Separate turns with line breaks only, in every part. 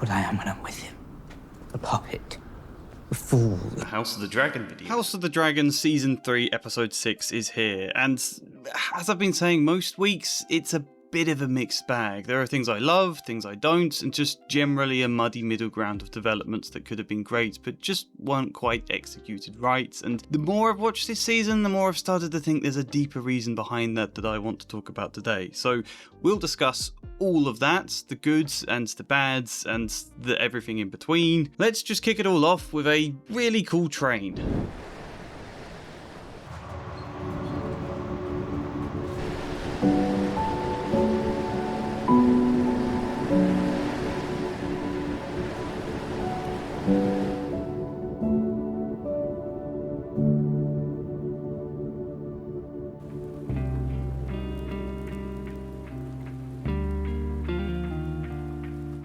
what I am when I'm with him. A puppet. A fool.
The House of the Dragon video.
House of the Dragon Season 3 Episode 6 is here, and as I've been saying most weeks, it's a bit of a mixed bag. There are things I love, things I don't, and just generally a muddy middle ground of developments that could have been great, but just weren't quite executed right. And the more I've watched this season, the more I've started to think there's a deeper reason behind that I want to talk about today. So we'll discuss all of that, the goods and the bads and the everything in between. Let's just kick it all off with a really cool train.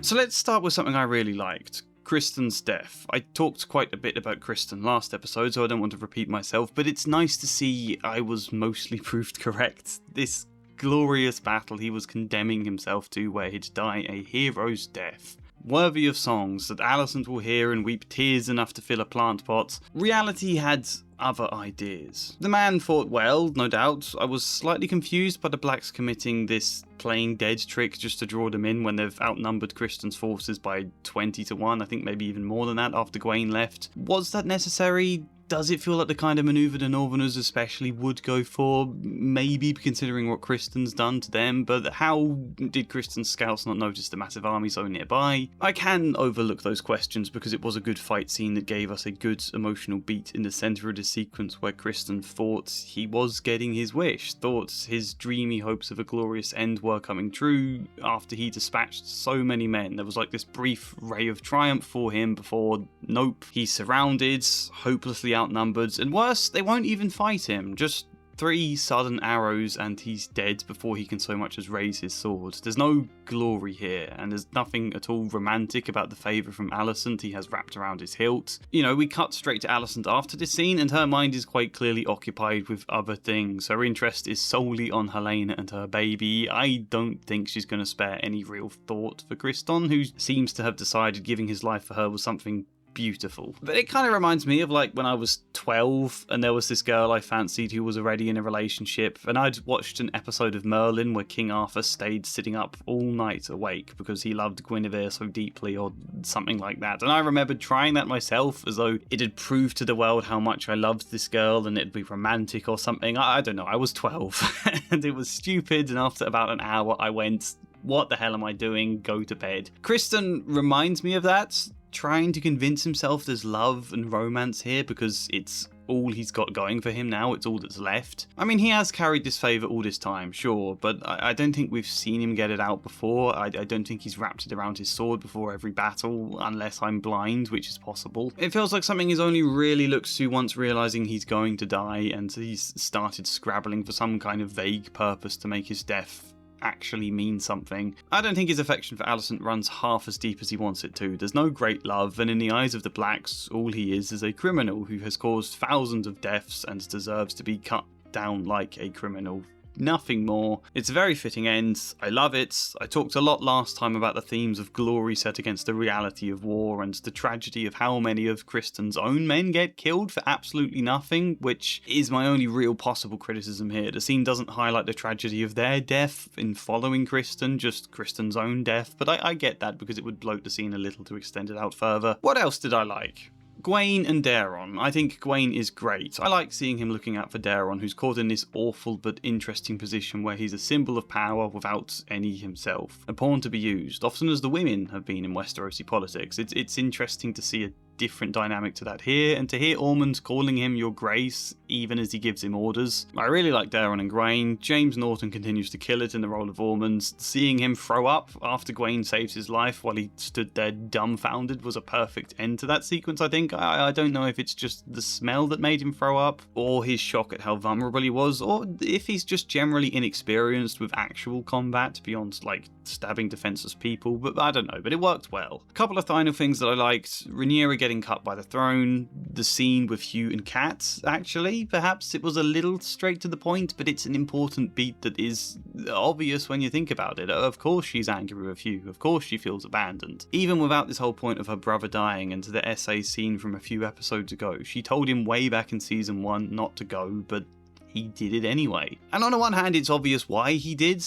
So let's start with something I really liked. Criston's death. I talked quite a bit about Criston last episode, so I don't want to repeat myself, but it's nice to see I was mostly proved correct. This glorious battle he was condemning himself to where he'd die a hero's death. Worthy of songs that Alicent will hear and weep tears enough to fill a plant pot. Reality had other ideas. The man fought well, no doubt. I was slightly confused by the Blacks committing this playing dead trick just to draw them in when they've outnumbered Criston's forces by 20 to 1, I think maybe even more than that after Gawain left. Was that necessary? Does it feel like the kind of manoeuvre the Northerners especially would go for? Maybe, considering what Criston's done to them, but how did Criston's scouts not notice the massive army so nearby? I can overlook those questions because it was a good fight scene that gave us a good emotional beat in the centre of the sequence where Criston thought he was getting his wish, thought his dreamy hopes of a glorious end were coming true after he dispatched so many men. There was like this brief ray of triumph for him before, nope, he's surrounded, hopelessly outnumbered, and worse, they won't even fight him. Just 3 sudden arrows and he's dead before he can so much as raise his sword. There's no glory here, and there's nothing at all romantic about the favour from Alicent he has wrapped around his hilt. You know, we cut straight to Alicent after this scene, and her mind is quite clearly occupied with other things. Her interest is solely on Helena and her baby. I don't think she's going to spare any real thought for Criston, who seems to have decided giving his life for her was something beautiful. But it kind of reminds me of like when I was 12 and there was this girl I fancied who was already in a relationship, and I'd watched an episode of Merlyn where King Arthur stayed sitting up all night awake because he loved Guinevere so deeply or something like that. And I remembered trying that myself as though it had proved to the world how much I loved this girl and it'd be romantic or something. I don't know, I was 12 and it was stupid, and after about an hour I went, what the hell am I doing? Go to bed. Criston reminds me of that, trying to convince himself there's love and romance here because it's all he's got going for him now, it's all that's left. I mean, he has carried this favour all this time, sure, but I don't think we've seen him get it out before. I don't think he's wrapped it around his sword before every battle, unless I'm blind, which is possible. It feels like something he's only really looked to once realising he's going to die, and he's started scrabbling for some kind of vague purpose to make his death actually mean something. I don't think his affection for Alicent runs half as deep as he wants it to. There's no great love, and in the eyes of the Blacks, all he is a criminal who has caused thousands of deaths and deserves to be cut down like a criminal. Nothing more. It's a very fitting end. I love it. I talked a lot last time about the themes of glory set against the reality of war and the tragedy of how many of Criston's own men get killed for absolutely nothing, which is my only real possible criticism here. The scene doesn't highlight the tragedy of their death in following Criston, just Criston's own death, but I get that because it would bloat the scene a little to extend it out further. What else did I like? Gawain and Darragh. I think Gawain is great. I like seeing him looking out for Darragh, who's caught in this awful but interesting position where he's a symbol of power without any himself. A pawn to be used, often as the women have been in Westerosi politics. It's interesting to see a different dynamic to that here, and to hear Ormond calling him Your Grace even as he gives him orders. I really like Darragh and Gawain. James Norton continues to kill it in the role of Ormond. Seeing him throw up after Gawain saves his life while he stood there dumbfounded was a perfect end to that sequence, I think. I don't know if it's just the smell that made him throw up, or his shock at how vulnerable he was, or if he's just generally inexperienced with actual combat beyond, stabbing defenseless people, but I don't know, but it worked well. A couple of final things that I liked. Rhaenyra getting cut by the throne, the scene with Hugh and Kat, actually. Perhaps it was a little straight to the point, but it's an important beat that is obvious when you think about it. Of course she's angry with Hugh, of course she feels abandoned. Even without this whole point of her brother dying and to the essay scene from a few episodes ago, she told him way back in season 1 not to go, but he did it anyway. And on the one hand, it's obvious why he did.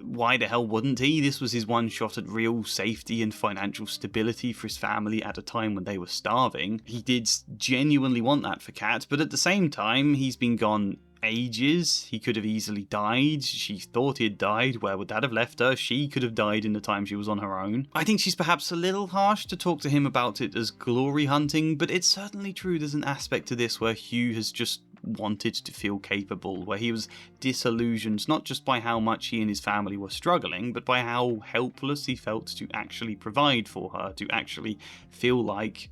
Why the hell wouldn't he? This was his one shot at real safety and financial stability for his family at a time when they were starving. He did genuinely want that for Kat, but at the same time, he's been gone ages. He could have easily died. She thought he had died. Where would that have left her? She could have died in the time she was on her own. I think she's perhaps a little harsh to talk to him about it as glory hunting, but it's certainly true there's an aspect to this where Hugh has just wanted to feel capable, where he was disillusioned not just by how much he and his family were struggling, but by how helpless he felt to actually provide for her, to actually feel like,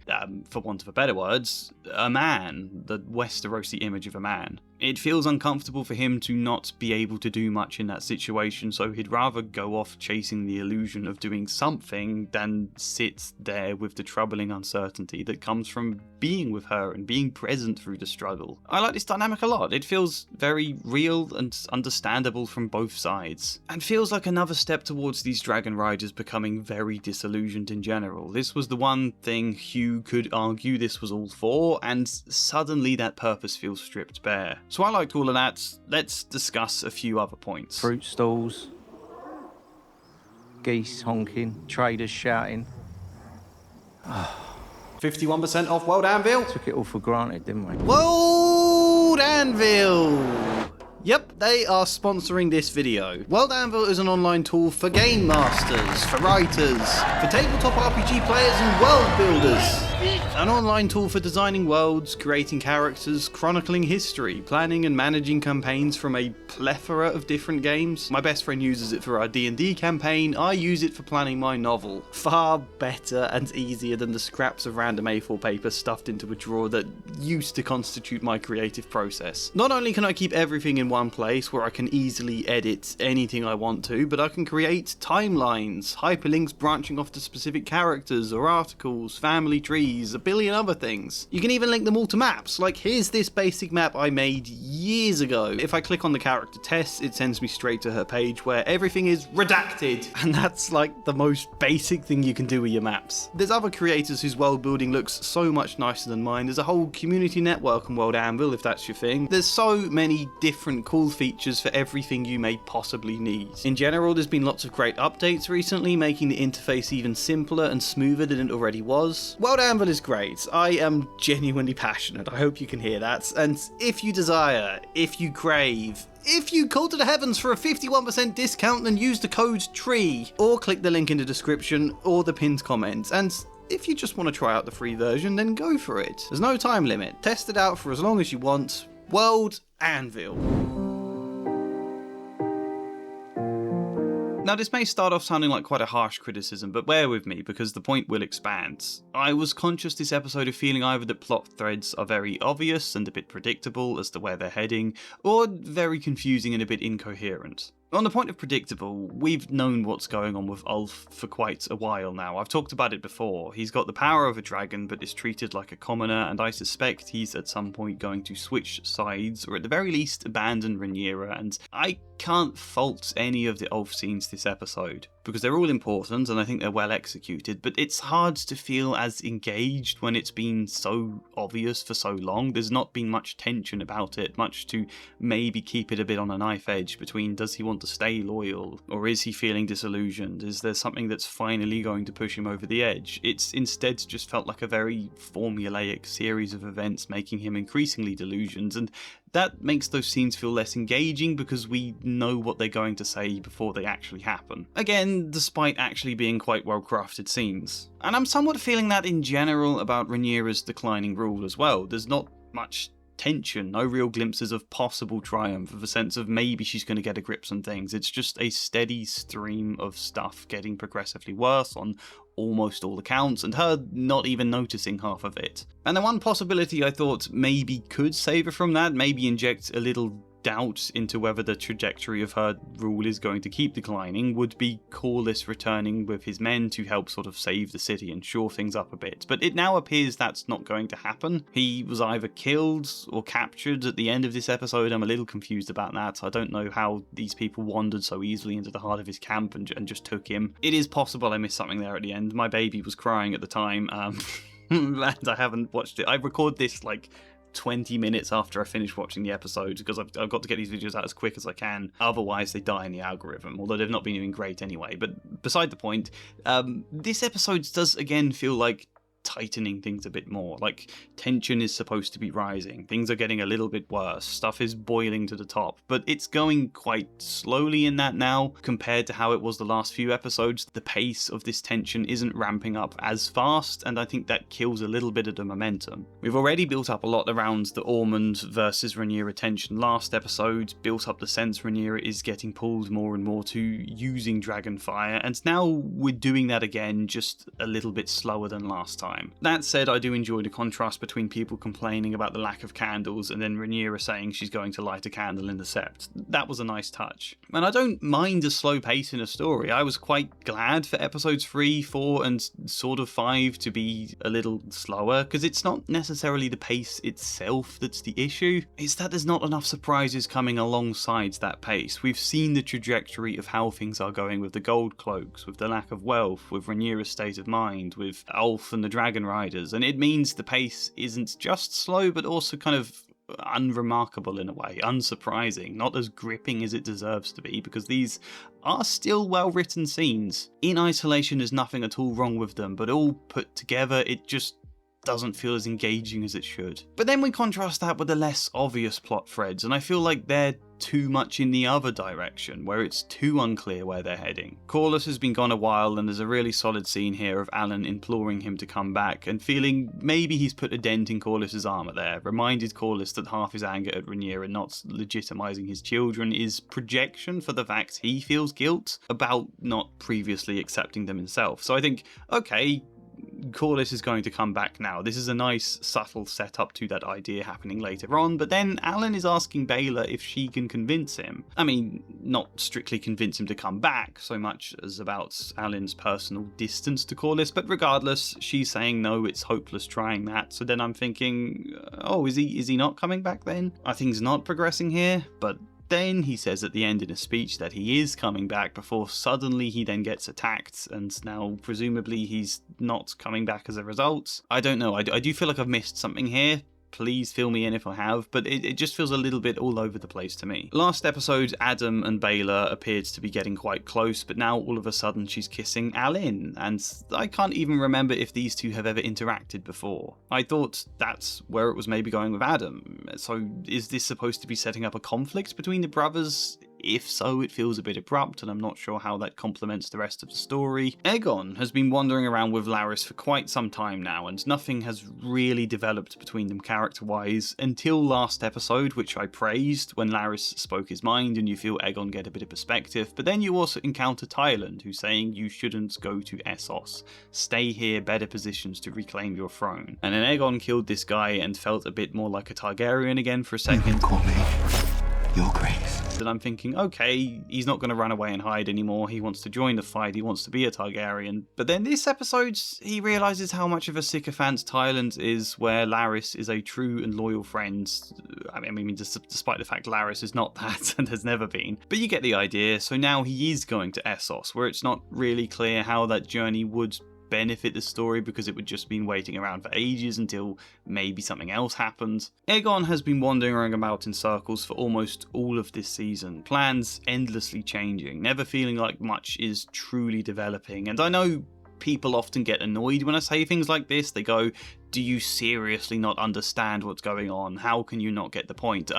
for want of a better words, a man, the Westerosi image of a man. It feels uncomfortable for him to not be able to do much in that situation, so he'd rather go off chasing the illusion of doing something than sit there with the troubling uncertainty that comes from being with her and being present through the struggle. I like this dynamic a lot. It feels very real and understandable from both sides, and feels like another step towards these dragon riders becoming very disillusioned in general. This was the one thing Hugh could argue this was all for, and suddenly that purpose feels stripped bare. So I liked all of that. Let's discuss a few other points.
Fruit stalls, geese honking, traders shouting.
51% off World Anvil.
Took it all for granted, didn't we?
World Anvil! Yep, they are sponsoring this video. World Anvil is an online tool for game masters, for writers, for tabletop RPG players and world builders. An online tool for designing worlds, creating characters, chronicling history, planning and managing campaigns from a plethora of different games. My best friend uses it for our D&D campaign, I use it for planning my novel. Far better and easier than the scraps of random A4 paper stuffed into a drawer that used to constitute my creative process. Not only can I keep everything in one place where I can easily edit anything I want to, but I can create timelines, hyperlinks branching off to specific characters or articles, family trees, a billion other things. You can even link them all to maps, like here's this basic map I made years ago. If I click on the character Tess, it sends me straight to her page where everything is redacted, and that's like the most basic thing you can do with your maps. There's other creators whose world building looks so much nicer than mine. There's a whole community network on World Anvil if that's your thing. There's so many different cool features for everything you may possibly need. In general, there's been lots of great updates recently, making the interface even simpler and smoother than it already was. World Anvil is great. I am genuinely passionate. I hope you can hear that. And if you desire, if you crave, if you call to the heavens for a 51% discount, then use the code TREE, or click the link in the description or the pinned comment. And if you just want to try out the free version, then go for it. There's no time limit. Test it out for as long as you want. World Anvil.
Now, this may start off sounding like quite a harsh criticism, but bear with me because the point will expand. I was conscious this episode of feeling either that plot threads are very obvious and a bit predictable as to where they're heading, or very confusing and a bit incoherent. On the point of predictable, we've known what's going on with Ulf for quite a while now. I've talked about it before. He's got the power of a dragon but is treated like a commoner, and I suspect he's at some point going to switch sides, or at the very least abandon Rhaenyra, and I can't fault any of the Ulf scenes this episode, because they're all important and I think they're well executed, but it's hard to feel as engaged when it's been so obvious for so long. There's not been much tension about it, much to maybe keep it a bit on a knife edge between does he want to stay loyal, or is he feeling disillusioned? Is there something that's finally going to push him over the edge? It's instead just felt like a very formulaic series of events making him increasingly delusioned, and that makes those scenes feel less engaging because we know what they're going to say before they actually happen. Again, despite actually being quite well crafted scenes. And I'm somewhat feeling that in general about Rhaenyra's declining rule as well. There's not much tension, no real glimpses of possible triumph, of a sense of maybe she's going to get a grip on things. It's just a steady stream of stuff getting progressively worse on almost all accounts, and her not even noticing half of it. And the one possibility I thought maybe could save her from that, maybe inject a little doubt into whether the trajectory of her rule is going to keep declining would be Corlys returning with his men to help sort of save the city and shore things up a bit. But it now appears that's not going to happen. He was either killed or captured at the end of this episode. I'm a little confused about that. I don't know how these people wandered so easily into the heart of his camp and just took him. It is possible I missed something there at the end. My baby was crying at the time, and I haven't watched it. I record this like 20 minutes after I finish watching the episode because I've got to get these videos out as quick as I can, otherwise they die in the algorithm, although they've not been doing great anyway. But beside the point, this episode does again feel like tightening things a bit more. Like, tension is supposed to be rising, things are getting a little bit worse, stuff is boiling to the top, but it's going quite slowly in that now compared to how it was the last few episodes. The pace of this tension isn't ramping up as fast, and I think that kills a little bit of the momentum. We've already built up a lot around the Ormond versus Rhaenyra tension last episode, built up the sense Rhaenyra is getting pulled more and more to using Dragonfire, and now we're doing that again, just a little bit slower than last time. That said, I do enjoy the contrast between people complaining about the lack of candles and then Rhaenyra saying she's going to light a candle in the sept. That was a nice touch. And I don't mind a slow pace in a story. I was quite glad for episodes 3, 4 and sort of 5 to be a little slower, because it's not necessarily the pace itself that's the issue, it's that there's not enough surprises coming alongside that pace. We've seen the trajectory of how things are going with the gold cloaks, with the lack of wealth, with Rhaenyra's state of mind, with Ulf and the Dragon Riders, and it means the pace isn't just slow but also kind of unremarkable in a way, unsurprising, not as gripping as it deserves to be, because these are still well written scenes. In isolation there's nothing at all wrong with them, but all put together it just doesn't feel as engaging as it should. But then we contrast that with the less obvious plot threads, and I feel like they're too much in the other direction, where it's too unclear where they're heading. Corlys has been gone a while, and there's a really solid scene here of Alan imploring him to come back, and feeling maybe he's put a dent in Corlys' armour there, reminded Corlys that half his anger at Rhaenyra not legitimising his children is projection for the fact he feels guilt about not previously accepting them himself. So I think, okay, Corlys is going to come back now. This is a nice subtle setup to that idea happening later on, but then Alan is asking Baela if she can convince him. I mean, not strictly convince him to come back so much as about Alan's personal distance to Corlys, but regardless, she's saying no, it's hopeless trying that. So then I'm thinking, oh, is he not coming back then? Are things not progressing here? But then he says at the end in a speech that he is coming back before suddenly he then gets attacked, and now presumably he's not coming back as a result. I don't know, I do feel like I've missed something here. Please fill me in if I have, but it just feels a little bit all over the place to me. Last episode, Adam and Baela appeared to be getting quite close, but now all of a sudden she's kissing Alyn, and I can't even remember if these two have ever interacted before. I thought that's where it was maybe going with Adam. So is this supposed to be setting up a conflict between the brothers? If so, it feels a bit abrupt, and I'm not sure how that complements the rest of the story. Aegon has been wandering around with Larys for quite some time now, and nothing has really developed between them character-wise until last episode, which I praised, when Larys spoke his mind and you feel Aegon get a bit of perspective. But then you also encounter Tyland, who's saying you shouldn't go to Essos. Stay here, better positions to reclaim your throne. And then Aegon killed this guy and felt a bit more like a Targaryen again for a second.
You can call me Your Grace.
And I'm thinking, okay, he's not going to run away and hide anymore, he wants to join the fight, he wants to be a Targaryen. But then this episode, he realises how much of a sycophant Tyland is, where Larys is a true and loyal friend. I mean, despite the fact Larys is not that and has never been. But you get the idea, so now he is going to Essos, where it's not really clear how that journey would benefit the story, because it would just been waiting around for ages until maybe something else happened. Aegon has been wandering about in circles for almost all of this season, plans endlessly changing, never feeling like much is truly developing. And I know people often get annoyed when I say things like this. They go, do you seriously not understand what's going on? How can you not get the point?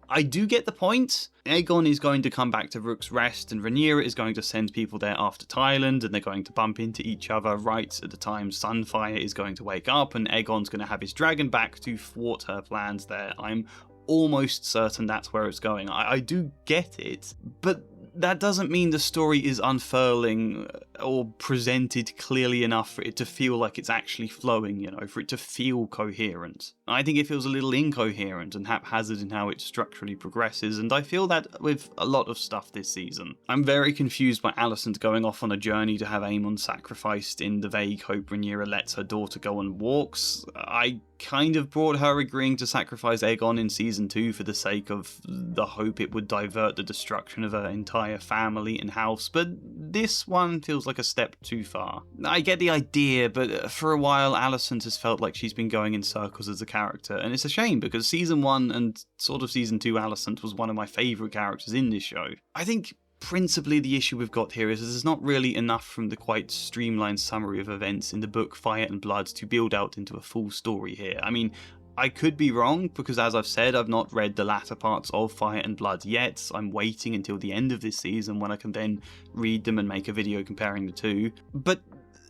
I do get the point. Aegon is going to come back to Rook's Rest, and Rhaenyra is going to send people there after Tyland, and they're going to bump into each other right at the time Sunfire is going to wake up, and Aegon's going to have his dragon back to thwart her plans there. I'm almost certain that's where it's going. I do get it, but that doesn't mean the story is unfurling or presented clearly enough for it to feel like it's actually flowing, you know, for it to feel coherent. I think it feels a little incoherent and haphazard in how it structurally progresses, and I feel that with a lot of stuff this season. I'm very confused by Alicent going off on a journey to have Aemon sacrificed in the vague hope Rhaenyra lets her daughter go on walks. I kind of brought her agreeing to sacrifice Aegon in season 2 for the sake of the hope it would divert the destruction of her entire family and house, but this one feels like a step too far. I get the idea, but for a while Alicent has felt like she's been going in circles as a character, and it's a shame because season 1 and sort of season 2 Alicent was one of my favourite characters in this show. I think principally the issue we've got here is there's not really enough from the quite streamlined summary of events in the book Fire and Blood to build out into a full story here. I mean, I could be wrong, because as I've said, I've not read the latter parts of Fire and Blood yet. I'm waiting until the end of this season when I can then read them and make a video comparing the two. But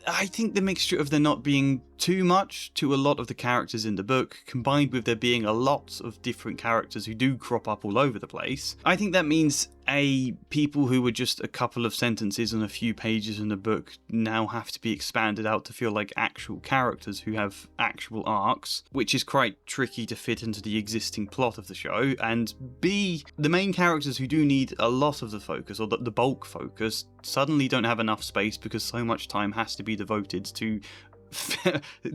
I think the mixture of there not being too much to a lot of the characters in the book, combined with there being a lot of different characters who do crop up all over the place, I think that means people who were just a couple of sentences and a few pages in the book now have to be expanded out to feel like actual characters who have actual arcs, which is quite tricky to fit into the existing plot of the show. And B, the main characters who do need a lot of the focus, or the bulk focus, suddenly don't have enough space because so much time has to be devoted to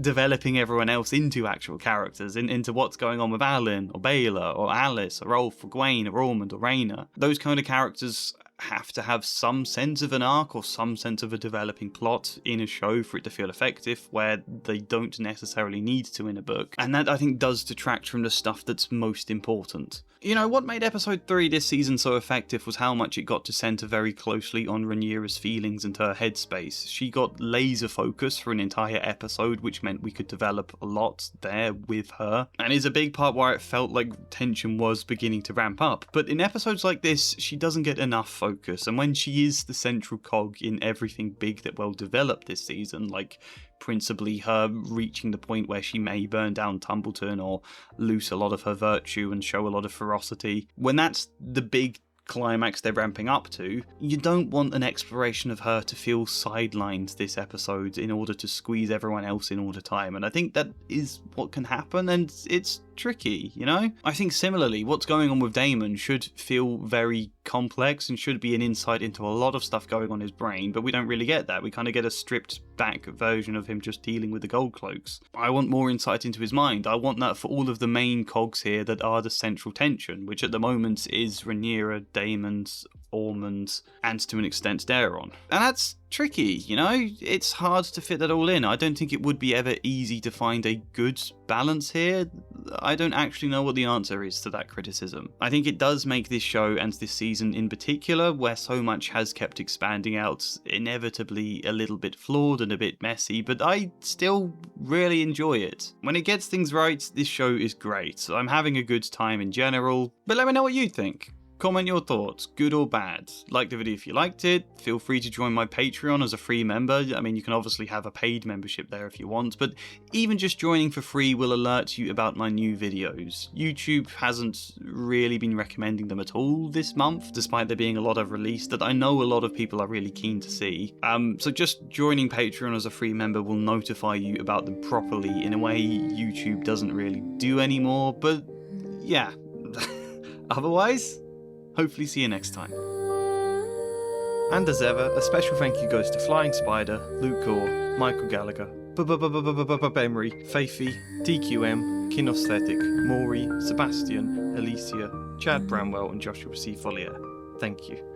developing everyone else into actual characters, into what's going on with Alan, or Baela, or Alice, or Rolf, or Gwaine, or Ormond, or Rhaena. Those kind of characters have to have some sense of an arc or some sense of a developing plot in a show for it to feel effective, where they don't necessarily need to in a book. And that, I think, does detract from the stuff that's most important. You know, what made episode 3 this season so effective was how much it got to centre very closely on Rhaenyra's feelings and her headspace. She got laser focus for an entire episode, which meant we could develop a lot there with her, and is a big part why it felt like tension was beginning to ramp up. But in episodes like this, she doesn't get enough focus, and when she is the central cog in everything big that well developed this season, like principally her reaching the point where she may burn down Tumbleton or lose a lot of her virtue and show a lot of ferocity, when that's the big climax they're ramping up to, you don't want an exploration of her to feel sidelined this episode in order to squeeze everyone else in all the time. And I think that is what can happen, and it's tricky, you know? I think similarly, what's going on with Daemon should feel very complex and should be an insight into a lot of stuff going on in his brain, but we don't really get that. We kind of get a stripped back version of him just dealing with the gold cloaks. I want more insight into his mind. I want that for all of the main cogs here that are the central tension, which at the moment is Rhaenyra, Daemon's, Ormond, and to an extent Darragh. And that's tricky, you know? It's hard to fit that all in. I don't think it would be ever easy to find a good balance here. I don't actually know what the answer is to that criticism. I think it does make this show, and this season in particular, where so much has kept expanding out, inevitably a little bit flawed and a bit messy, but I still really enjoy it. When it gets things right, this show is great. I'm having a good time in general, but let me know what you think. Comment your thoughts, good or bad. Like the video if you liked it. Feel free to join my Patreon as a free member. I mean, you can obviously have a paid membership there if you want, but even just joining for free will alert you about my new videos. YouTube hasn't really been recommending them at all this month, despite there being a lot I've released that I know a lot of people are really keen to see. So just joining Patreon as a free member will notify you about them properly in a way YouTube doesn't really do anymore, but yeah. Otherwise, hopefully see you next time. And as ever, a special thank you goes to Flying Spider, Luke Gore, Michael Gallagher, Emery, Faithy, DQM, Kinesthetic, Maury, Sebastian, Alicia, Chad Bramwell, and Joshua C. Follier. Thank you.